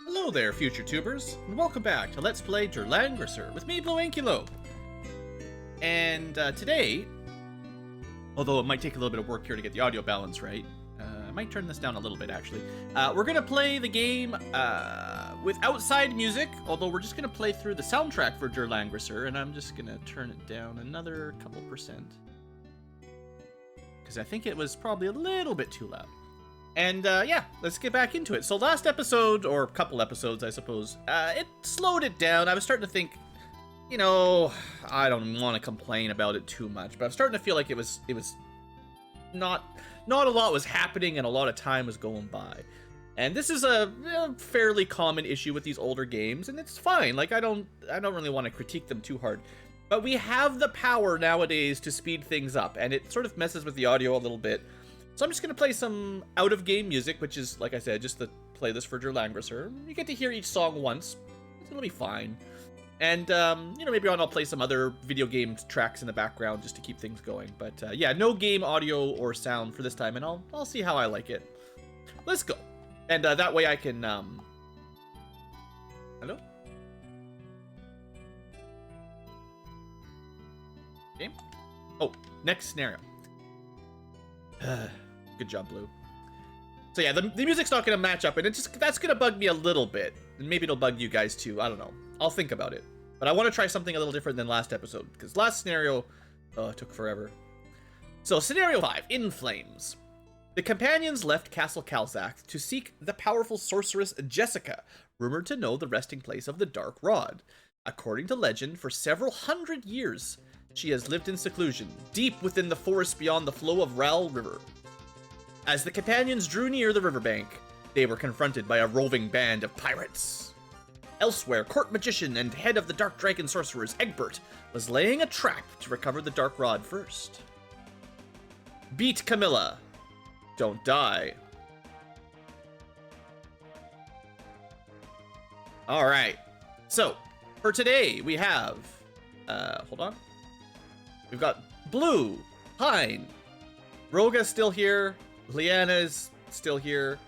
Hello there, future tubers, and welcome back to Let's Play Langrisser with me, BlueAnkylo. And today, although it might take a little bit of work here to get the audio balance right, I might turn this down a little bit actually. We're gonna play the game with outside music, although we're just gonna play through the soundtrack for Langrisser, and I'm just gonna turn it down another couple percent because I think it was probably a little bit too loud. And yeah, let's get back into it. So last episode, or couple episodes, I suppose, it slowed it down. I was starting to think, you know, I don't want to complain about it too much, but I'm starting to feel like it was not a lot was happening and a lot of time was going by. And this is a fairly common issue with these older games, and it's fine. Like I don't really want to critique them too hard. But we have the power nowadays to speed things up, and it sort of messes with the audio a little bit. So I'm just going to play some out-of-game music, which is, like I said, just the playlist for Langrisser. You get to hear each song once. It'll be fine. And, you know, maybe I'll play some other video game tracks in the background just to keep things going. But, yeah, no game audio or sound for this time, and I'll see how I like it. Let's go. And that way I can, Hello? Okay. Oh, next scenario. Good job, Blue. So yeah, the music's not going to match up, and that's going to bug me a little bit. And maybe it'll bug you guys too. I don't know. I'll think about it. But I want to try something a little different than last episode, because last scenario, it took forever. So scenario 5, In Flames. The companions left Castle Calzac to seek the powerful sorceress Jessica, rumored to know the resting place of the Dark Rod. According to legend, for several hundred years, she has lived in seclusion, deep within the forest beyond the flow of Ral River. As the companions drew near the riverbank, they were confronted by a roving band of pirates. Elsewhere, court magician and head of the Dark Dragon sorcerers, Egbert, was laying a trap to recover the Dark Rod first. Beat Camilla. Don't die. Alright, so, for today, we have, hold on. We've got Blue, Hein, Roga's still here, Leanna's still here,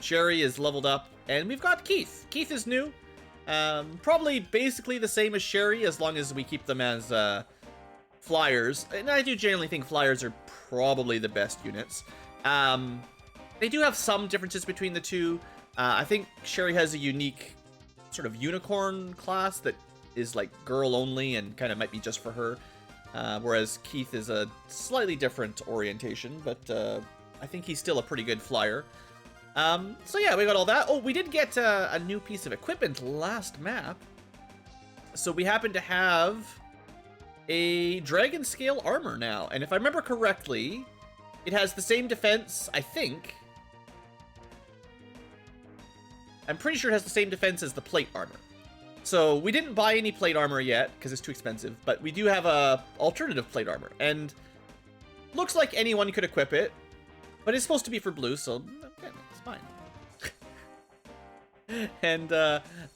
Sherry is leveled up, and we've got Keith. Keith is new. Probably basically the same as Sherry, as long as we keep them as flyers. And I do generally think flyers are probably the best units. They do have some differences between the two. I think Sherry has a unique sort of unicorn class that is like girl only and kind of might be just for her. Whereas Keith is a slightly different orientation, but I think he's still a pretty good flyer. So yeah, we got all that. Oh, we did get a new piece of equipment last map. So we happen to have a dragon scale armor now. And if I remember correctly, it has the same defense, I think. I'm pretty sure it has the same defense as the plate armor. So we didn't buy any plate armor yet because it's too expensive, but we do have a alternative plate armor, and looks like anyone could equip it, but it's supposed to be for Blue, so okay, it's fine. And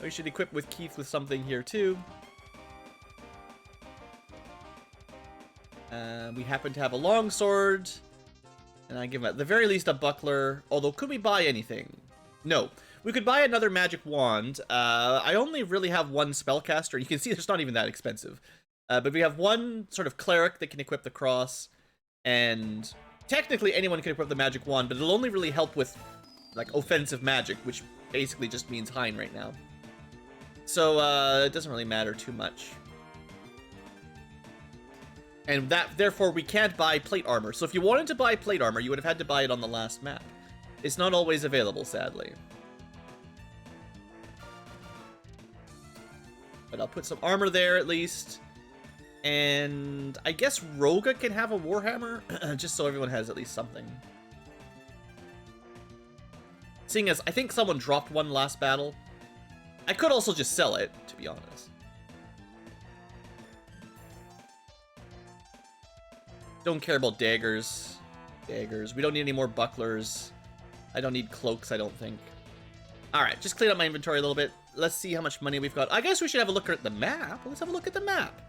we should equip with Keith with something here too. We happen to have a longsword, and I give him at the very least a buckler. Although, could we buy anything? No. We could buy another magic wand. I only really have one spellcaster. You can see it's not even that expensive. But we have one sort of cleric that can equip the cross. And technically anyone can equip the magic wand, but it'll only really help with like offensive magic, which basically just means Hein right now. So it doesn't really matter too much. And therefore we can't buy plate armor. So if you wanted to buy plate armor, you would have had to buy it on the last map. It's not always available, sadly. But I'll put some armor there at least. And I guess Roga can have a Warhammer, just so everyone has at least something. Seeing as I think someone dropped one last battle. I could also just sell it, to be honest. Don't care about daggers. Daggers. We don't need any more bucklers. I don't need cloaks, I don't think. Alright, just clean up my inventory a little bit. Let's see how much money we've got. I guess we should have a look at the map. Let's have a look at the map.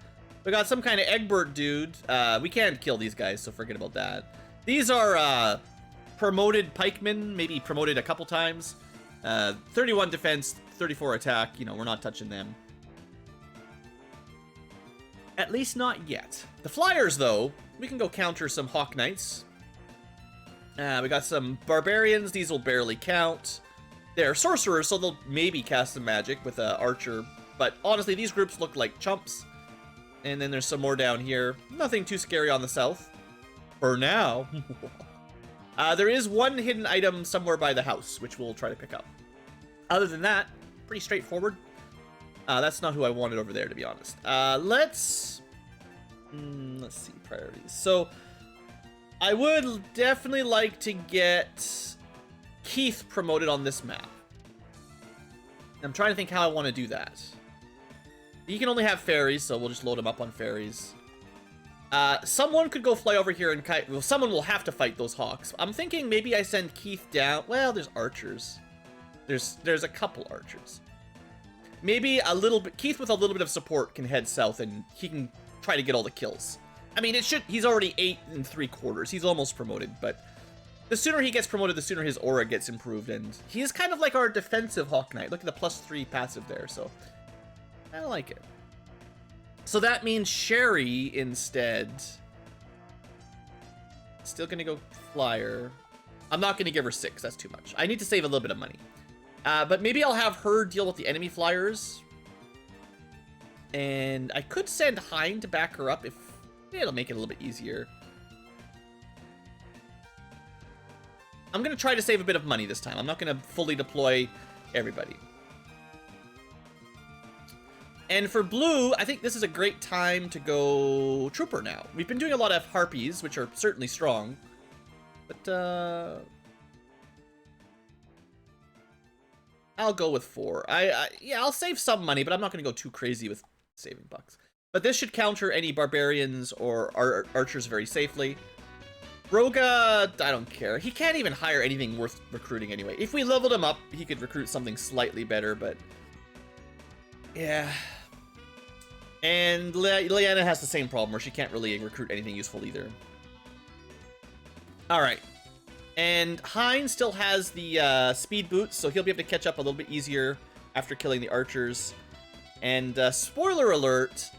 We got some kind of Egbert dude. We can't kill these guys, so forget about that. These are promoted pikemen, maybe promoted a couple times. 31 defense, 34 attack, you know, we're not touching them. At least not yet. The flyers, though, we can go counter some Hawk Knights. We got some Barbarians. These will barely count. They're sorcerers, so they'll maybe cast some magic with an archer. But honestly, these groups look like chumps. And then there's some more down here. Nothing too scary on the south. For now. There is one hidden item somewhere by the house, which we'll try to pick up. Other than that, pretty straightforward. That's not who I wanted over there, to be honest. Let's see, priorities. So, I would definitely like to get Keith promoted on this map. I'm trying to think how I want to do that. He can only have fairies, so we'll just load him up on fairies. Someone could go fly over here and kite. Well, someone will have to fight those hawks. I'm thinking maybe I send Keith down. Well, there's archers. There's a couple archers. Maybe a little bit. Keith with a little bit of support can head south, and he can try to get all the kills. I mean, it should. He's already 8 3/4. He's almost promoted, but the sooner he gets promoted, the sooner his aura gets improved, and he is kind of like our defensive Hawk Knight. Look at the +3 passive there, so I like it. So that means Sherry instead. Still gonna go flyer. I'm not gonna give her 6. That's too much. I need to save a little bit of money. But maybe I'll have her deal with the enemy flyers. And I could send Hein to back her up if it'll make it a little bit easier. I'm going to try to save a bit of money this time. I'm not going to fully deploy everybody. And for blue, I think this is a great time to go Trooper now. We've been doing a lot of Harpies, which are certainly strong. But, I'll go with 4. Yeah, I'll save some money, but I'm not going to go too crazy with saving bucks. But this should counter any barbarians or archers very safely. Roga, I don't care. He can't even hire anything worth recruiting anyway. If we leveled him up, he could recruit something slightly better, but yeah. And Leanna has the same problem where she can't really recruit anything useful either. All right. And Hein still has the speed boots, so he'll be able to catch up a little bit easier after killing the archers. And spoiler alert,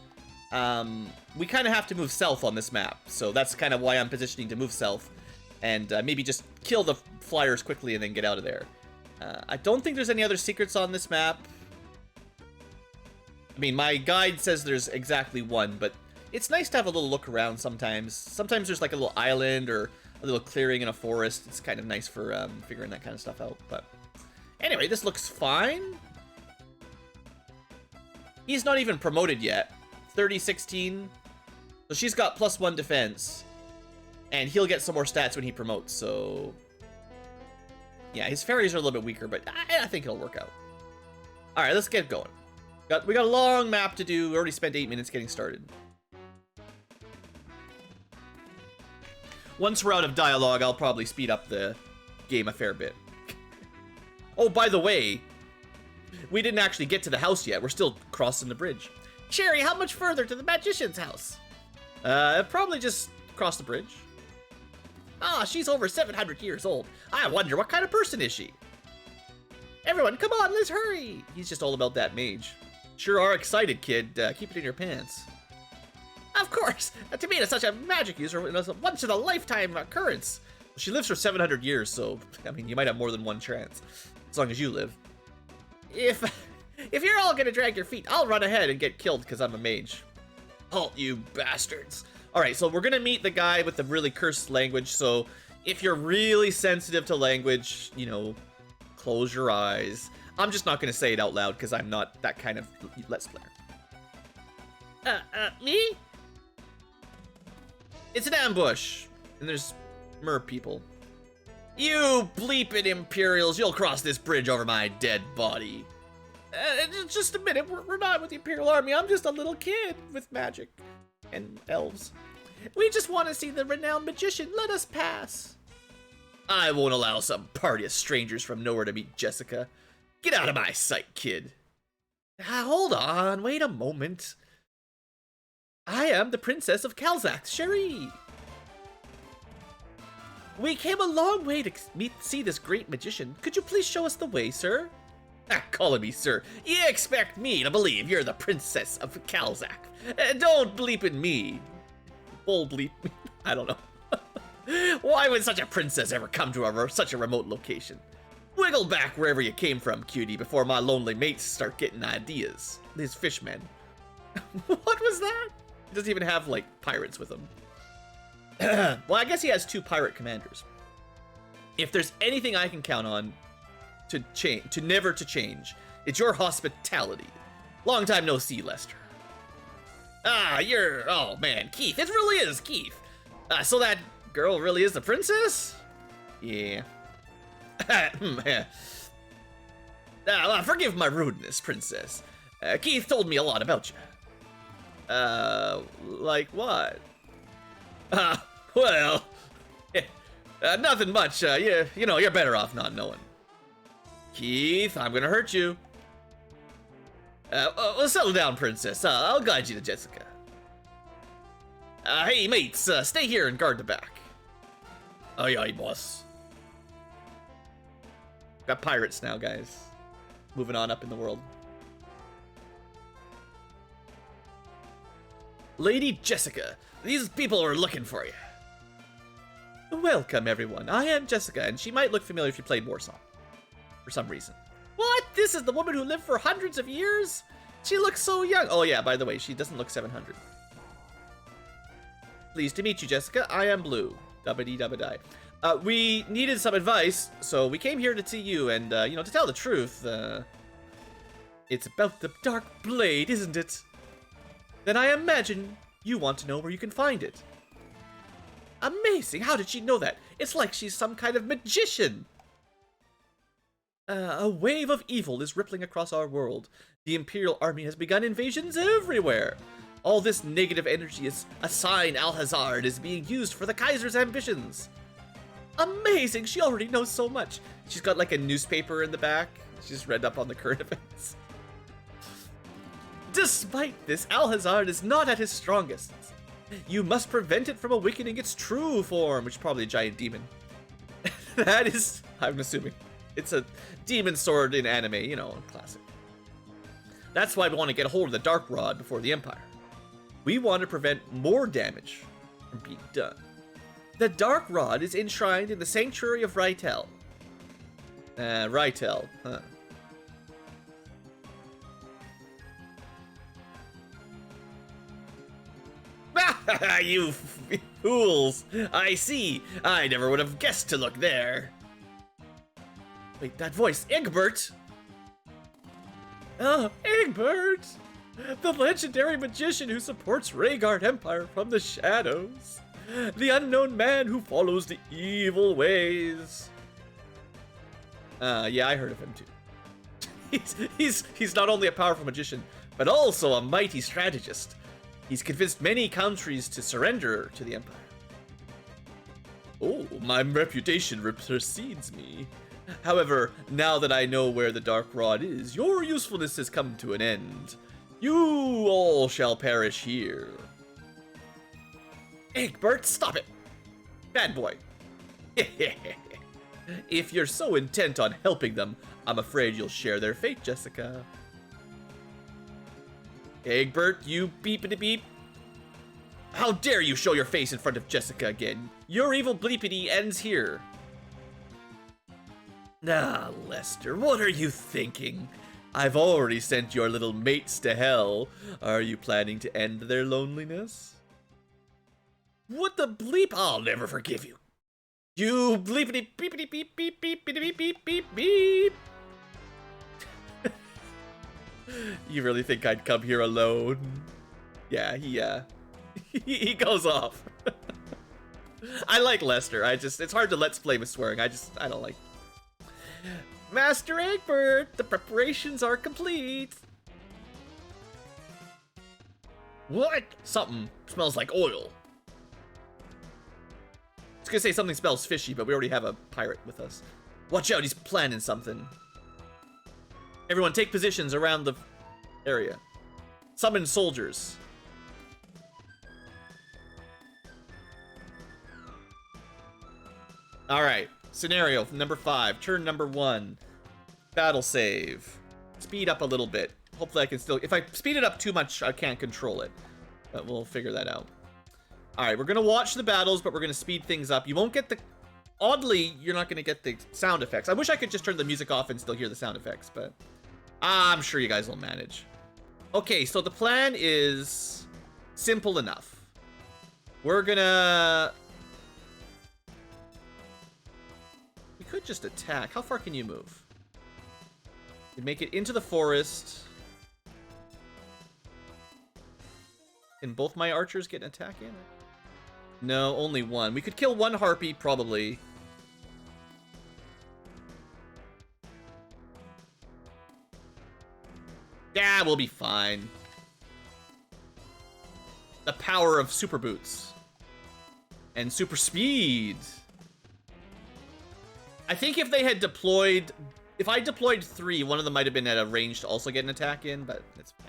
we kind of have to move south on this map, so that's kind of why I'm positioning to move south. And maybe just kill the flyers quickly and then get out of there. I don't think there's any other secrets on this map. I mean, my guide says there's exactly one, but it's nice to have a little look around sometimes. Sometimes there's like a little island or a little clearing in a forest. It's kind of nice for figuring that kind of stuff out. But anyway, this looks fine. He's not even promoted yet. 30-16. So she's got +1 defense. And he'll get some more stats when he promotes, so yeah, his fairies are a little bit weaker, but I think it'll work out. Alright, let's get going. We got a long map to do. We already spent 8 minutes getting started. Once we're out of dialogue, I'll probably speed up the game a fair bit. Oh, by the way, we didn't actually get to the house yet. We're still crossing the bridge. Sherry, how much further to the magician's house? Probably just cross the bridge. Ah, she's over 700 years old. I wonder, what kind of person is she? Everyone, come on, let's hurry. He's just all about that mage. Sure are excited, kid. Keep it in your pants. Of course. To me, it's such a magic user. It's a once-in-a-lifetime occurrence. She lives for 700 years, so, I mean, you might have more than one chance. As long as you live. If you're all gonna drag your feet, I'll run ahead and get killed because I'm a mage. Halt, you bastards. Alright, so we're gonna meet the guy with the really cursed language, so if you're really sensitive to language, you know, close your eyes. I'm just not gonna say it out loud because I'm not that kind of Let's Player. Me? It's an ambush, and there's mer people. You bleeping Imperials, you'll cross this bridge over my dead body. Just a minute, we're not with the Imperial Army. I'm just a little kid with magic and elves. We just want to see the renowned magician. Let us pass. I won't allow some party of strangers from nowhere to meet Jessica. Get out of my sight, kid. Hold on, wait a moment. I am the Princess of Kalzak, Cherie. We came a long way to see this great magician. Could you please show us the way, sir? Ah, calling me sir. You expect me to believe you're the princess of Kalzak. Don't bleep in me. Bull bleep me. I don't know. Why would such a princess ever come to such a remote location? Wiggle back wherever you came from, cutie, before my lonely mates start getting ideas. These fishmen. What was that? He doesn't even have, like, pirates with him. Well, I guess he has 2 pirate commanders. If there's anything I can count on to never change, it's your hospitality. Long time no see, Lester. Ah, oh man, Keith, it really is Keith. So that girl really is the princess? Yeah. Forgive my rudeness, princess. Keith told me a lot about you. Like what? Well, nothing much. You know, you're better off not knowing. Keith, I'm gonna hurt you. Well, settle down, princess. I'll guide you to Jessica. Hey, mates, stay here and guard the back. Aye, aye, boss. Got pirates now, guys. Moving on up in the world. Lady Jessica, these people are looking for you. Welcome, everyone. I am Jessica, and she might look familiar if you played Warsaw. For some reason. What? This is the woman who lived for hundreds of years? She looks so young. Oh yeah, by the way, she doesn't look 700. Pleased to meet you, Jessica. I am Blue. Dubba-dee-dubba-die. We needed some advice, so we came here to see you, and, you know, to tell the truth, it's about the Dark Blade, isn't it? Then I imagine you want to know where you can find it. Amazing! How did she know that? It's like she's some kind of magician! A wave of evil is rippling across our world. The Imperial Army has begun invasions everywhere. All this negative energy is a sign Alhazard is being used for the Kaiser's ambitions. Amazing! She already knows so much. She's got like a newspaper in the back. She's read up on the current events. Despite this, Alhazard is not at his strongest. You must prevent it from awakening its true form, which is probably a giant demon. That is, I'm assuming. It's a demon sword in anime, you know, classic. That's why we want to get a hold of the Dark Rod before the Empire. We want to prevent more damage from being done. The Dark Rod is enshrined in the Sanctuary of Rytel. Rytel, huh. You fools! I see! I never would have guessed to look there. Wait, that voice, Egbert! Oh, Egbert! The legendary magician who supports Rhaegar Empire from the shadows. The unknown man who follows the evil ways. Yeah, I heard of him too. He's not only a powerful magician, but also a mighty strategist. He's convinced many countries to surrender to the Empire. Oh, my reputation precedes me. However, now that I know where the Dark Rod is, your usefulness has come to an end. You all shall perish here. Egbert, stop it! Bad boy. If you're so intent on helping them, I'm afraid you'll share their fate, Jessica. Egbert, you beepity-beep. How dare you show your face in front of Jessica again? Your evil bleepity ends here. Ah, Lester, what are you thinking? I've already sent your little mates to hell. Are you planning to end their loneliness? What the bleep? I'll never forgive you. You bleepity beepity beep beep beep beep beep beep beep beep. You really think I'd come here alone? Yeah, he goes off. I like Lester. It's hard to let's play with swearing. I don't like. Master Egbert, the preparations are complete. What? Something smells like oil. I was gonna say something smells fishy, but we already have a pirate with us. Watch out, he's planning something. Everyone take positions around the area. Summon soldiers. Alright, scenario number 5, turn number 1. Battle save. Speed up a little bit. Hopefully I can still... If I speed it up too much, I can't control it. But we'll figure that out. Alright, we're going to watch the battles, but we're going to speed things up. You won't get the... Oddly, you're not going to get the sound effects. I wish I could just turn the music off and still hear the sound effects, but... I'm sure you guys will manage. Okay, so the plan is simple enough. We're gonna... We could just attack. How far can you move? You make it into the forest. Can both my archers get an attack in? No, only one. We could kill one harpy, probably. Yeah, we'll be fine. The power of super boots. And super speed. I think if they had deployed... If I deployed 3, one of them might have been at a range to also get an attack in, but it's fine.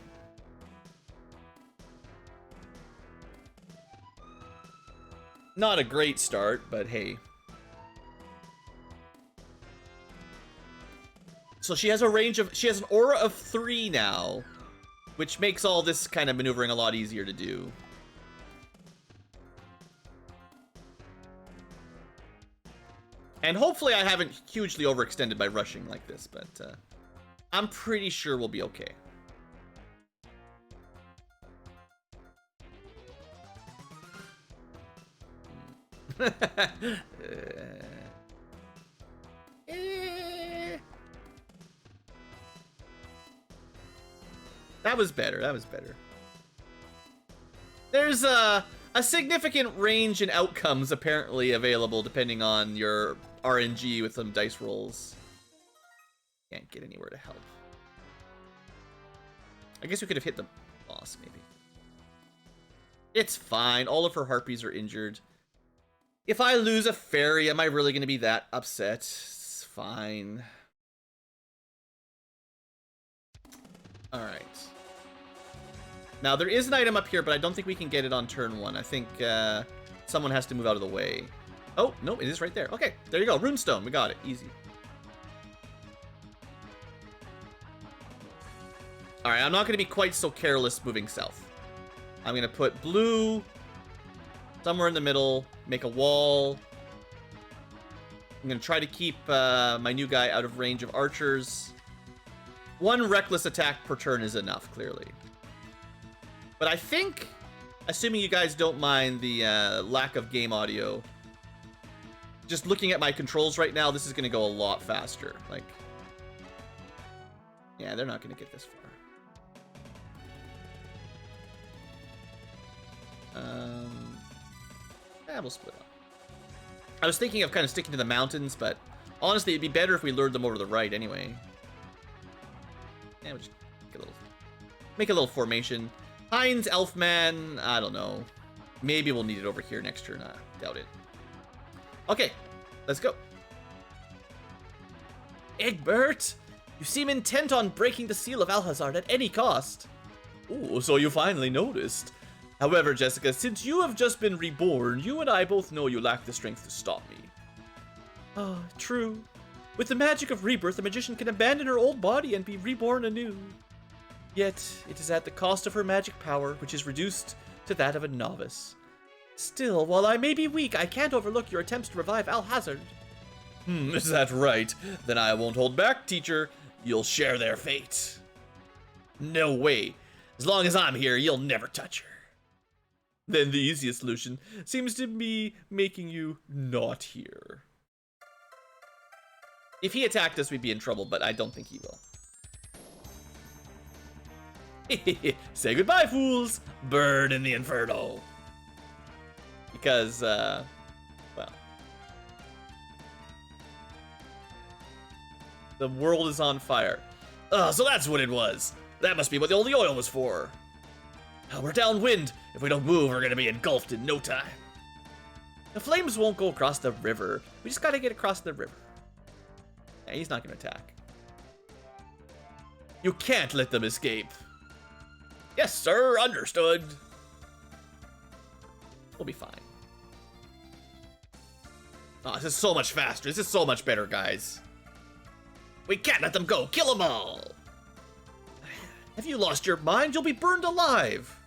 Not a great start, but hey. So she has a range of... She has an aura of 3 now, which makes all this kind of maneuvering a lot easier to do. And hopefully I haven't hugely overextended by rushing like this, but I'm pretty sure we'll be okay. That was better. That was better. There's a significant range in outcomes apparently available depending on your RNG with some dice rolls. Can't get anywhere to help. I guess we could have hit the boss, maybe. It's fine. All of her harpies are injured. If I lose a fairy, am I really going to be that upset? It's fine. Alright. Now, there is an item up here, but I don't think we can get it on turn 1. I think someone has to move out of the way. Oh, no, it is right there. Okay, there you go. Runestone. We got it. Easy. Alright, I'm not going to be quite so careless moving south. I'm going to put blue somewhere in the middle, make a wall. I'm going to try to keep my new guy out of range of archers. 1 reckless attack per turn is enough, clearly. But I think, assuming you guys don't mind the lack of game audio, just looking at my controls right now, this is going to go a lot faster. Like, yeah, they're not going to get this far. Yeah, we'll split up. I was thinking of kind of sticking to the mountains, but honestly, it'd be better if we lured them over to the right anyway. Yeah, we'll just make a little formation. Heinz, Elfman, I don't know. Maybe we'll need it over here next turn. Doubt it. Okay, let's go. Egbert, you seem intent on breaking the seal of Alhazard at any cost. Oh, so you finally noticed. However, Jessica, since you have just been reborn, you and I both know you lack the strength to stop me. Ah, true. With the magic of rebirth, a magician can abandon her old body and be reborn anew. Yet, it is at the cost of her magic power, which is reduced to that of a novice. Still, while I may be weak, I can't overlook your attempts to revive Alhazard. Is that right? Then I won't hold back, teacher. You'll share their fate. No way. As long as I'm here, you'll never touch her. Then the easiest solution seems to be making you not here. If he attacked us, we'd be in trouble, but I don't think he will. Say goodbye, fools! Burn in the inferno! Because, well... the world is on fire. So that's what it was. That must be what all the oil was for. We're downwind. If we don't move, we're gonna be engulfed in no time. The flames won't go across the river. We just gotta get across the river. Yeah, he's not gonna attack. You can't let them escape. Yes, sir. Understood. We'll be fine. Oh, this is so much faster. This is so much better, guys. We can't let them go. Kill them all. Have you lost your mind? You'll be burned alive.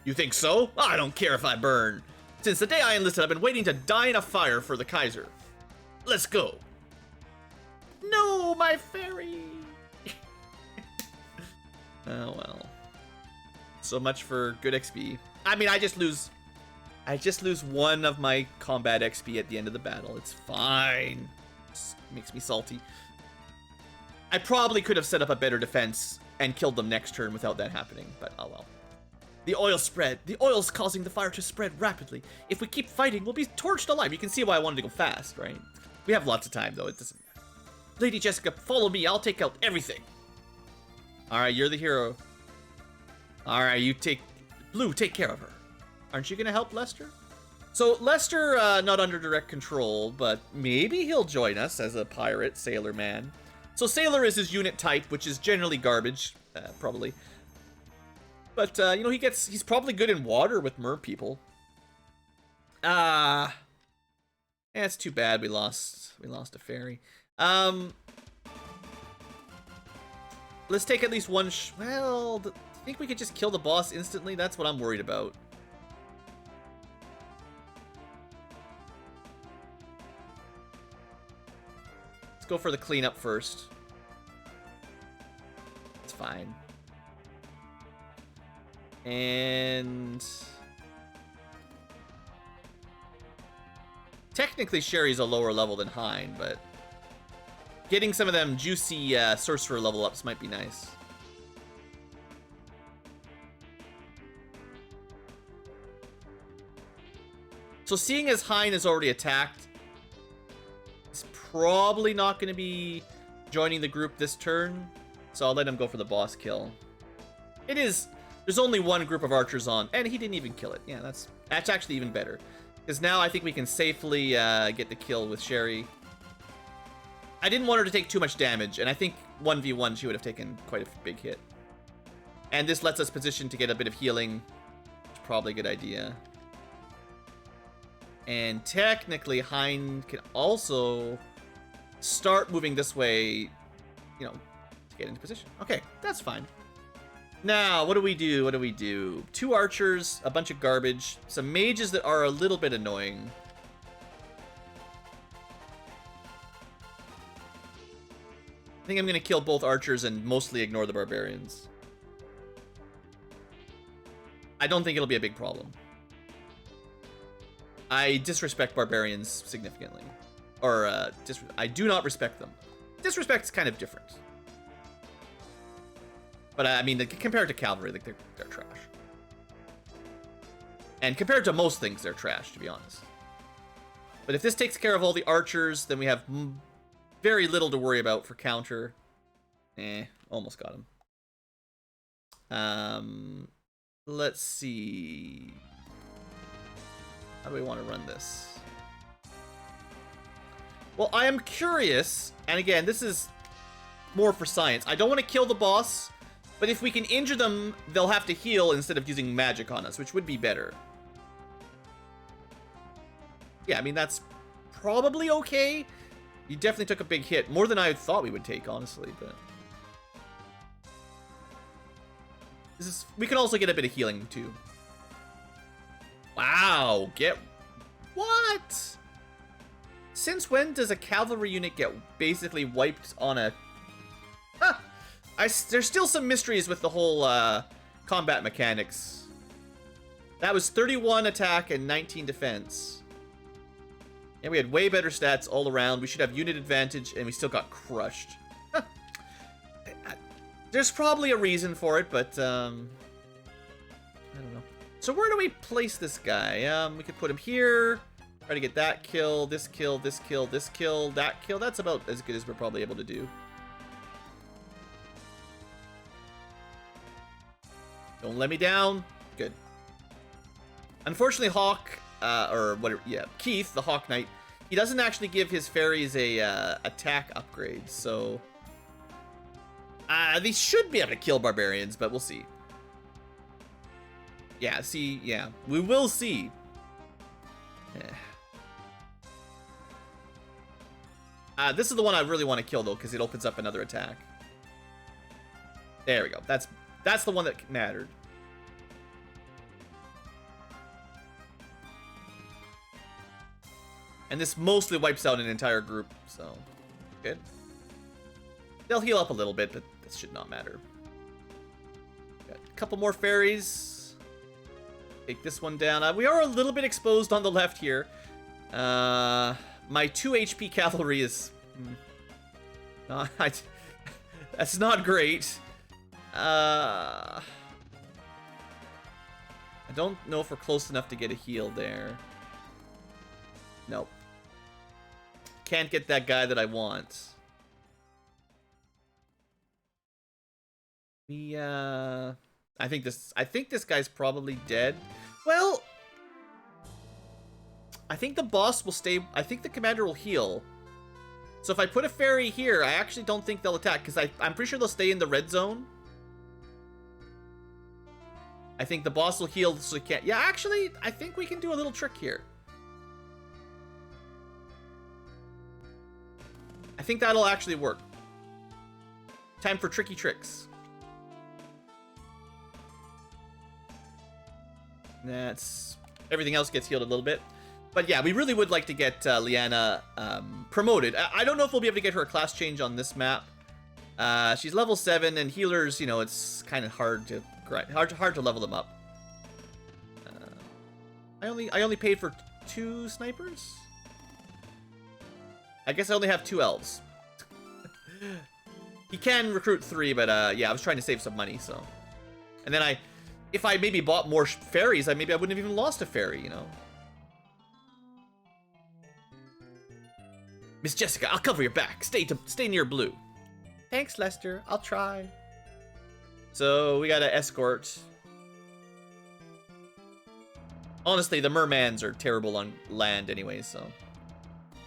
You think so? I don't care if I burn. Since the day I enlisted, I've been waiting to die in a fire for the Kaiser. Let's go. No, my fairy. Oh, well. So much for good XP. I mean, I just lose 1 of my combat XP at the end of the battle. It's fine. It makes me salty. I probably could have set up a better defense and killed them next turn without that happening, but oh well. The oil spread. The oil's causing the fire to spread rapidly. If we keep fighting, we'll be torched alive. You can see why I wanted to go fast, right? We have lots of time, though. It doesn't matter. Lady Jessica, follow me. I'll take out everything. All right, you're the hero. All right, you take... Blue, take care of her. Aren't you going to help Lester? So, Lester, not under direct control, but maybe he'll join us as a pirate, sailor man. So, sailor is his unit type, which is generally garbage, probably. But, you know, he's probably good in water with mer people. Yeah, it's too bad we lost a fairy. Let's take at least one well, I think we could just kill the boss instantly. That's what I'm worried about. Let's go for the cleanup first. It's fine. And technically Sherry's a lower level than Hein, but getting some of them juicy sorcerer level ups might be nice. So seeing as Hein is already attacked, he's probably not going to be joining the group this turn, so I'll let him go for the boss kill. There's only one group of archers on, and he didn't even kill it. Yeah, that's actually even better. Because now I think we can safely get the kill with Sherry. I didn't want her to take too much damage, and I think 1v1 she would have taken quite a big hit. And this lets us position to get a bit of healing. It's probably a good idea. And technically, Hein can also start moving this way, you know, to get into position. Okay, that's fine. Now, what do we do? What do we do? 2 archers, a bunch of garbage, some mages that are a little bit annoying. I think I'm going to kill both archers and mostly ignore the barbarians. I don't think it'll be a big problem. I disrespect barbarians significantly. Or, I do not respect them. Disrespect's kind of different. But, I mean, compared to cavalry, like, they're trash. And compared to most things, they're trash, to be honest. But if this takes care of all the archers, then we have very little to worry about for counter. Almost got him. Let's see. How do we want to run this? Well, I am curious, and again, this is more for science. I don't want to kill the boss, but if we can injure them, they'll have to heal instead of using magic on us, which would be better. Yeah, I mean, that's probably okay. You definitely took a big hit. More than I thought we would take, honestly, but... we could also get a bit of healing, too. Wow, what? Since when does a cavalry unit get basically wiped on a... Huh. There's still some mysteries with the whole combat mechanics. That was 31 attack and 19 defense. And we had way better stats all around. We should have unit advantage, and we still got crushed. Huh. There's probably a reason for it, but I don't know. So where do we place this guy? We could put him here. Try to get that kill, this kill, this kill, this kill, that kill. That's about as good as we're probably able to do. Don't let me down. Good. Unfortunately, Hawk, Keith, the Hawk Knight, he doesn't actually give his fairies a attack upgrade, so they should be able to kill barbarians, but we'll see. Yeah, we will see. This is the one I really want to kill, though, because it opens up another attack. There we go. That's the one that mattered. And this mostly wipes out an entire group, so good. They'll heal up a little bit, but this should not matter. Got a couple more fairies. Take this one down. We are a little bit exposed on the left here. My 2 HP cavalry is... that's not great. I don't know if we're close enough to get a heal there. Nope. Can't get that guy that I want. I think this guy's probably dead. Well, I think the boss will stay. I think the commander will heal. So if I put a fairy here, I actually don't think they'll attack, because I'm pretty sure they'll stay in the red zone. I think the boss will heal, so he can't. Yeah, actually, I think we can do a little trick here. I think that'll actually work. Time for tricky tricks. That's... everything else gets healed a little bit. But yeah, we really would like to get Liana promoted. I don't know if we'll be able to get her a class change on this map. She's level 7, and healers, you know, it's kind of hard to level them up. I only paid for 2 snipers? I guess I only have 2 elves. He can recruit 3, but yeah, I was trying to save some money, so. And then if I maybe bought more fairies, maybe I wouldn't have even lost a fairy, you know. Miss Jessica, I'll cover your back. Stay near blue. Thanks, Lester. I'll try. So we gotta escort. Honestly, the mermans are terrible on land anyway, so.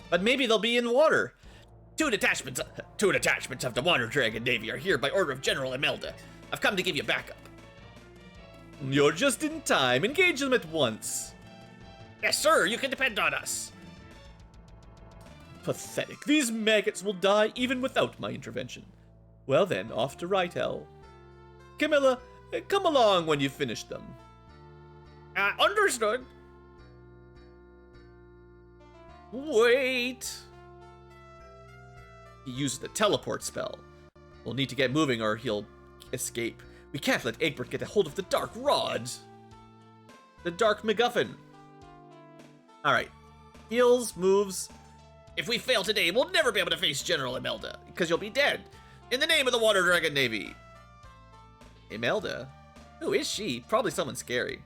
But maybe they'll be in water. Two detachments of the Water Dragon Navy are here by order of General Imelda. I've come to give you backup. You're just in time. Engage them at once. Yes, sir. You can depend on us. Pathetic. These maggots will die even without my intervention. Well then, off to Rightel. Camilla, come along when you've finished them. Understood. Wait. He uses the teleport spell. We'll need to get moving or he'll escape. We can't let Egbert get a hold of the Dark Rod. The Dark MacGuffin. Alright. Heals, moves. If we fail today, we'll never be able to face General Imelda, because you'll be dead. In the name of the Water Dragon Navy. Imelda? Who is she? Probably someone scary.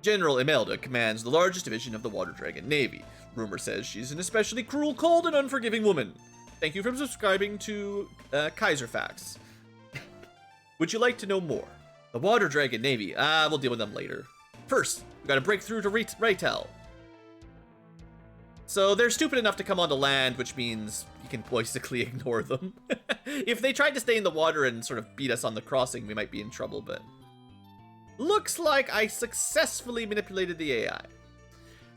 General Imelda commands the largest division of the Water Dragon Navy. Rumor says she's an especially cruel, cold, and unforgiving woman. Thank you for subscribing to Kaiser Facts. Would you like to know more? The Water Dragon Navy. We'll deal with them later. First, we gotta break through to Rightel. So they're stupid enough to come onto land, which means you can basically ignore them. If they tried to stay in the water and sort of beat us on the crossing, we might be in trouble, but... Looks like I successfully manipulated the AI.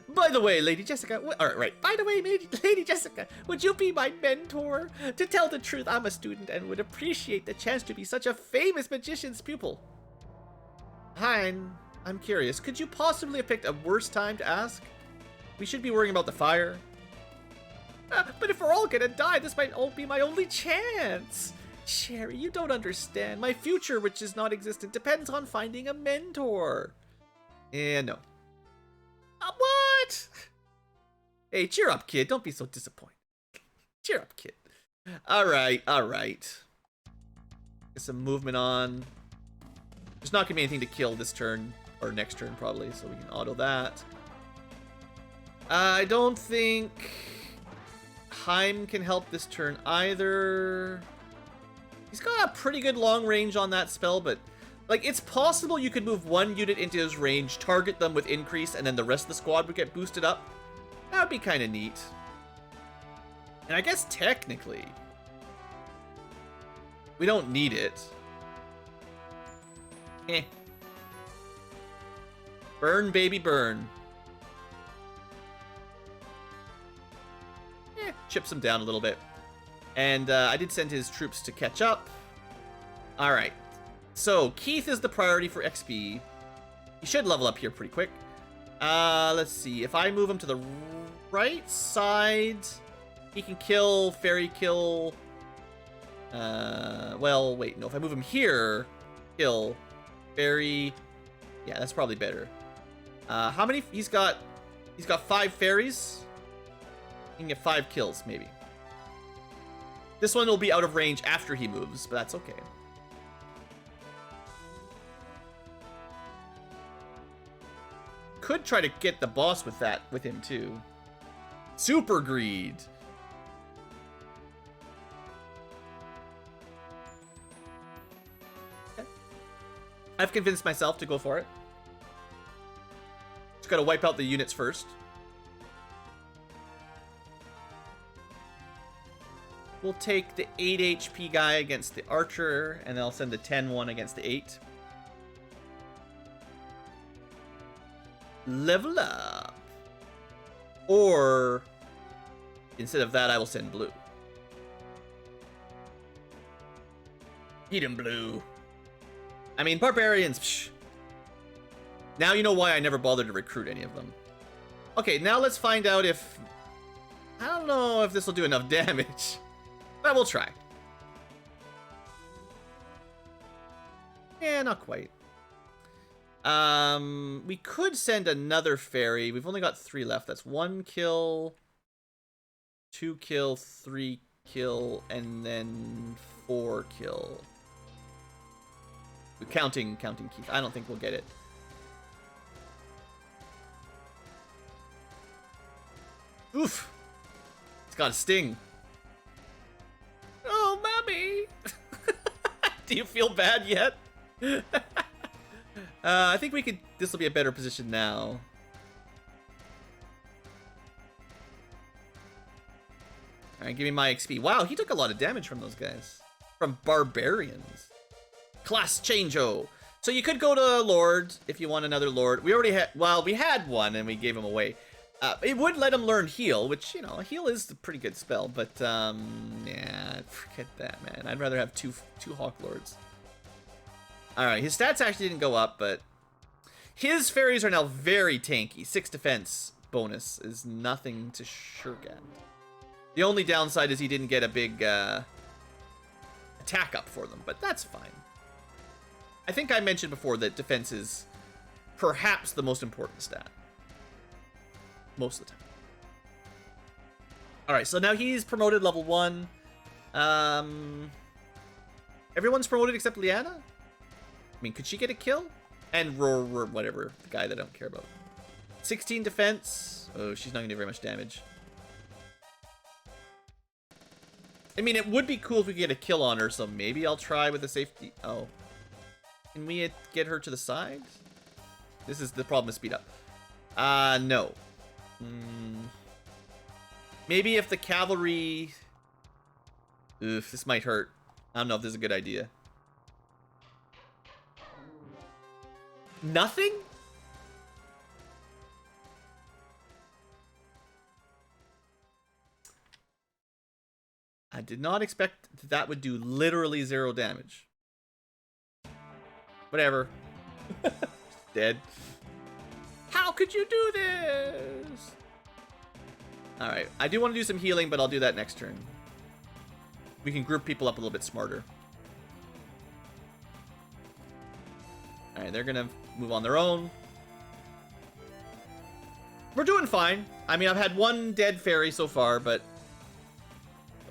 By the way, Lady Jessica, By the way, Lady Jessica, would you be my mentor? To tell the truth, I'm a student and would appreciate the chance to be such a famous magician's pupil. Hein, I'm curious, could you possibly have picked a worse time to ask? We should be worrying about the fire. But if we're all gonna die, this might all be my only chance. Cherry, you don't understand. My future, which is not existent, depends on finding a mentor. And no. What? Hey, cheer up, kid. Don't be so disappointed. Cheer up, kid. Alright. Get some movement on. There's not gonna be anything to kill this turn, or next turn probably, so we can auto that. I don't think Heim can help this turn either. He's got a pretty good long range on that spell, but like it's possible you could move one unit into his range, target them with increase, and then the rest of the squad would get boosted up. That would be kind of neat. And I guess technically we don't need it. Burn, baby, burn. chips him down a little bit. And I did send his troops to catch up. Alright. So, Keith is the priority for XP. He should level up here pretty quick. Let's see. If I move him to the right side, he can kill, fairy kill. Well, wait, no. If I move him here, kill, fairy. Yeah, that's probably better. How many? He's got 5 fairies. He can get 5 kills, maybe. This one will be out of range after he moves, but that's okay. Could try to get the boss with him too. Super greed. Okay. I've convinced myself to go for it. Just gotta wipe out the units first. We'll take the 8 HP guy against the archer, and I'll send the 10 one against the 8. Level up. Or, instead of that, I will send blue. Eat him, blue. I mean, barbarians, psh. Now you know why I never bothered to recruit any of them. Okay, now let's find out if... I don't know if this will do enough damage. But we'll try. Yeah, not quite. We could send another fairy. We've only got 3 left. That's 1 kill, 2 kill, 3 kill, and then 4 kill. Counting Keith. I don't think we'll get it. Oof. It's got a sting. Oh, mommy. Do you feel bad yet? I think we could... This will be a better position now. Alright, give me my XP. Wow, he took a lot of damage from those guys. From barbarians. Class change-o. So you could go to Lord if you want another Lord. We already had... Well, we had one and we gave him away. It would let him learn heal, which, you know, heal is a pretty good spell. But, yeah, forget that, man. I'd rather have two Hawk Lords. Alright, his stats actually didn't go up, but his fairies are now very tanky. 6 defense bonus is nothing to shirk at. The only downside is he didn't get a big attack up for them, but that's fine. I think I mentioned before that defense is perhaps the most important stat. Most of the time. Alright, so now he's promoted level 1. Everyone's promoted except Liana? I mean, could she get a kill? And Roar, whatever, the guy that I don't care about. 16 defense. Oh, she's not gonna do very much damage. I mean, it would be cool if we could get a kill on her, so maybe I'll try with a safety. Oh. Can we get her to the side? This is the problem with speed up. No. Maybe if the cavalry... Oof, this might hurt. I don't know if this is a good idea. Nothing? I did not expect that would do literally 0 damage. Whatever. Dead. How could you do this? Alright, I do want to do some healing, but I'll do that next turn. We can group people up a little bit smarter. Alright, they're gonna move on their own. We're doing fine. I mean, I've had 1 dead fairy so far, but...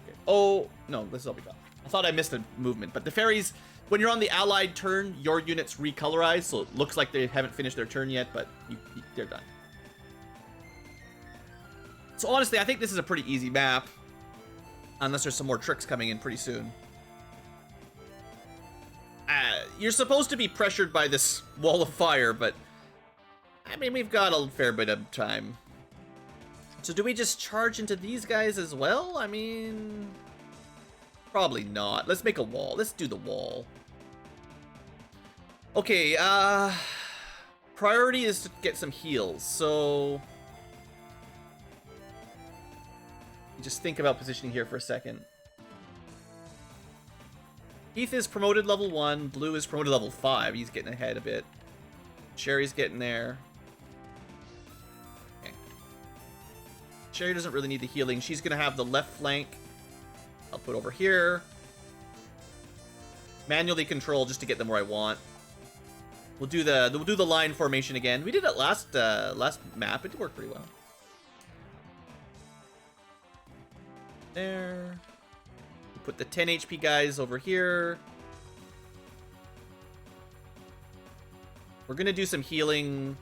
Okay. Oh, no, this is all we got. I thought I missed a movement, but the fairies... When you're on the allied turn, your units recolorize, so it looks like they haven't finished their turn yet, but they're done. So honestly, I think this is a pretty easy map. Unless there's some more tricks coming in pretty soon. You're supposed to be pressured by this wall of fire, but... I mean, we've got a fair bit of time. So do we just charge into these guys as well? I mean... Probably not. Let's make a wall. Let's do the wall. Okay, priority is to get some heals, so... Just think about positioning here for a second. Keith is promoted level 1. Blue is promoted level 5. He's getting ahead a bit. Sherry's getting there. Okay. Sherry doesn't really need the healing. She's going to have the left flank. I'll put over here. Manually control just to get them where I want. We'll do the line formation again. We did it last map. It worked pretty well. There. We'll put the 10 HP guys over here. We're gonna do some healing.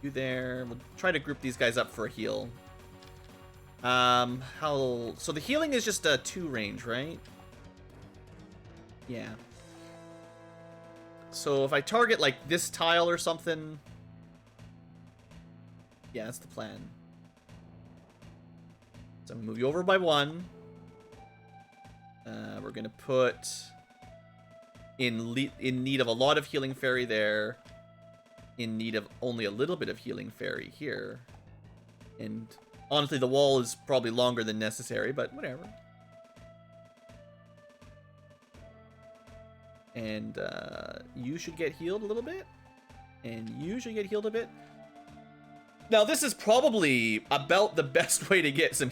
You there. We'll try to group these guys up for a heal. So the healing is just a 2 range, right? Yeah. So if I target like this tile or something, yeah, that's the plan. So I'm gonna move you over by 1. We're gonna put in need of a lot of healing fairy there. In need of only a little bit of healing fairy here. And honestly, the wall is probably longer than necessary, but whatever. And you should get healed a little bit. And you should get healed a bit. Now, this is probably about the best way to get some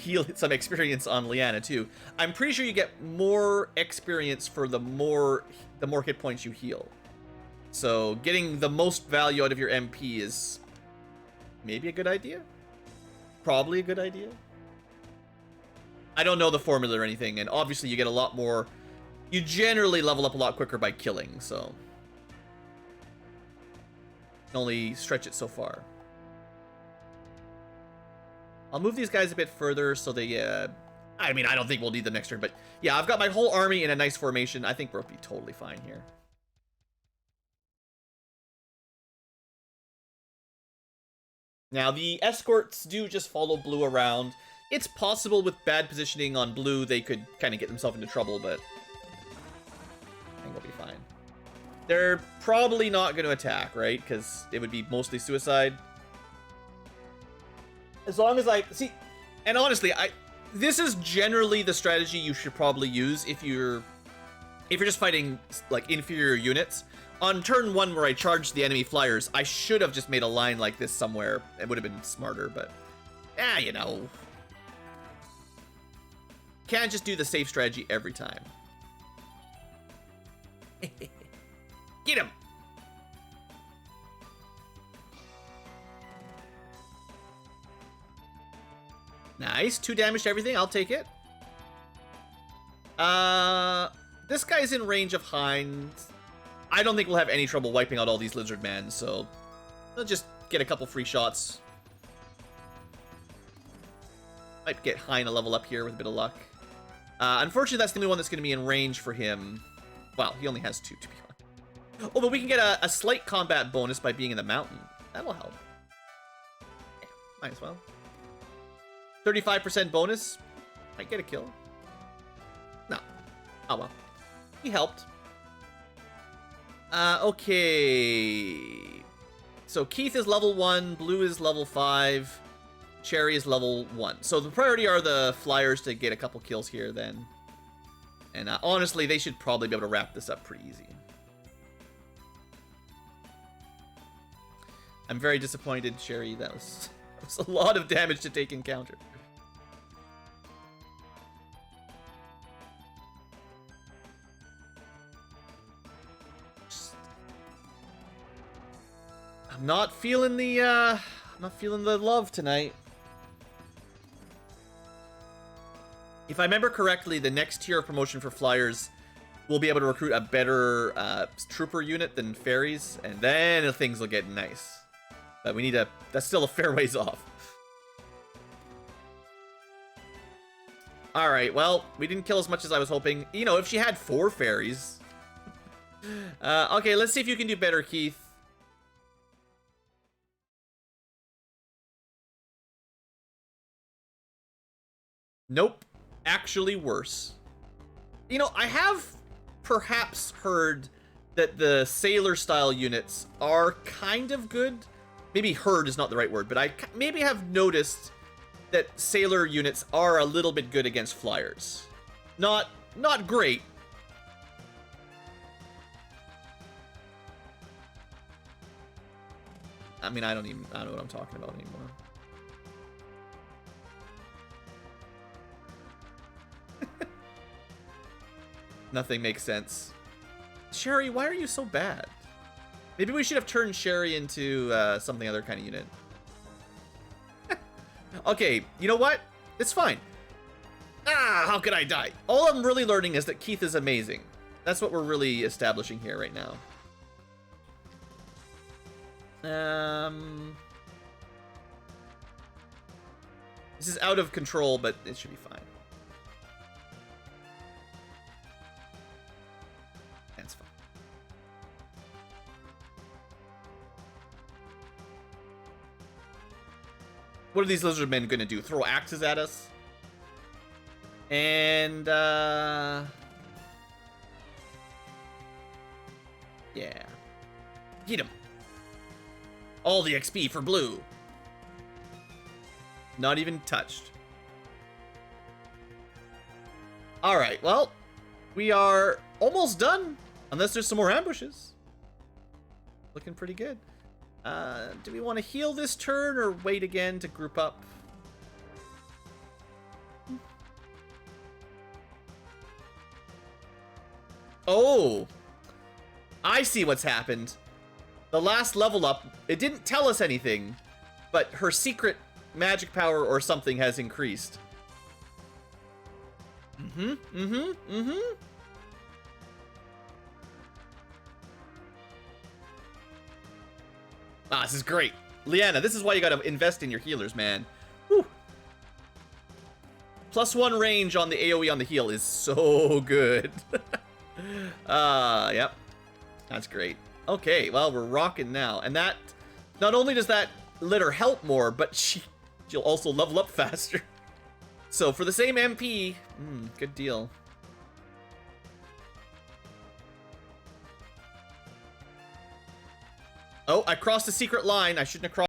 experience on Leanna, too. I'm pretty sure you get more experience for the more hit points you heal. So, getting the most value out of your MP is maybe a good idea? Probably a good idea? I don't know the formula or anything, and obviously you get a lot more... You generally level up a lot quicker by killing, so... You can only stretch it so far. I'll move these guys a bit further so they, I mean, I don't think we'll need them next turn, but yeah, I've got my whole army in a nice formation. I think we'll be totally fine here. Now, the escorts do just follow blue around. It's possible with bad positioning on blue, they could kind of get themselves into trouble, but I think we'll be fine. They're probably not going to attack, right? Because it would be mostly suicide. As long as I see, and honestly, this is generally the strategy you should probably use if you're just fighting like inferior units. On turn 1 where I charged the enemy flyers, I should have just made a line like this somewhere. It would have been smarter, but you know, can't just do the safe strategy every time. Get him. Nice. 2 damage to everything. I'll take it. This guy's in range of Hind. I don't think we'll have any trouble wiping out all these lizard men, so we'll just get a couple free shots. Might get Hind a level up here with a bit of luck. Unfortunately, that's the only one that's going to be in range for him. Well, he only has 2, to be honest. Oh, but we can get a slight combat bonus by being in the mountain. That'll help. Yeah, might as well. 35% bonus. Might get a kill. No. Oh well. He helped. Okay. So Keith is level 1, Blue is level 5, Cherry is level 1. So the priority are the flyers to get a couple kills here then. And honestly, they should probably be able to wrap this up pretty easy. I'm very disappointed, Cherry. That was a lot of damage to take in counter. I'm not feeling the love tonight. If I remember correctly, the next tier of promotion for flyers will be able to recruit a better trooper unit than fairies, and then things will get nice. But we need that's still a fair ways off. Alright, well, we didn't kill as much as I was hoping. You know, if she had 4 fairies. Okay, let's see if you can do better, Keith. Nope. Actually worse. You know, I have perhaps heard that the sailor-style units are kind of good. Maybe heard is not the right word, but I maybe have noticed that sailor units are a little bit good against flyers. Not great. I mean, I don't know what I'm talking about anymore. Nothing makes sense. Sherry, why are you so bad? Maybe we should have turned Sherry into something other kind of unit. Okay, you know what? It's fine. How could I die? All I'm really learning is that Keith is amazing. That's what we're really establishing here right now. This is out of control, but it should be fine. That's fine. What are these lizard men gonna do? Throw axes at us? And yeah. Get him. All the XP for blue. Not even touched. Alright, well, we are almost done. Unless there's some more ambushes. Looking pretty good. Do we want to heal this turn or wait again to group up? Oh, I see what's happened. The last level up, it didn't tell us anything, but her secret magic power or something has increased. Ah, this is great. Leanna, this is why you gotta invest in your healers, man. Whew. +1 range on the AoE on the heal is so good. Yep. That's great. Okay, well, we're rocking now. And that, not only does that let her help more, but she'll also level up faster. So for the same MP, good deal. Oh, I crossed a secret line. I shouldn't have crossed.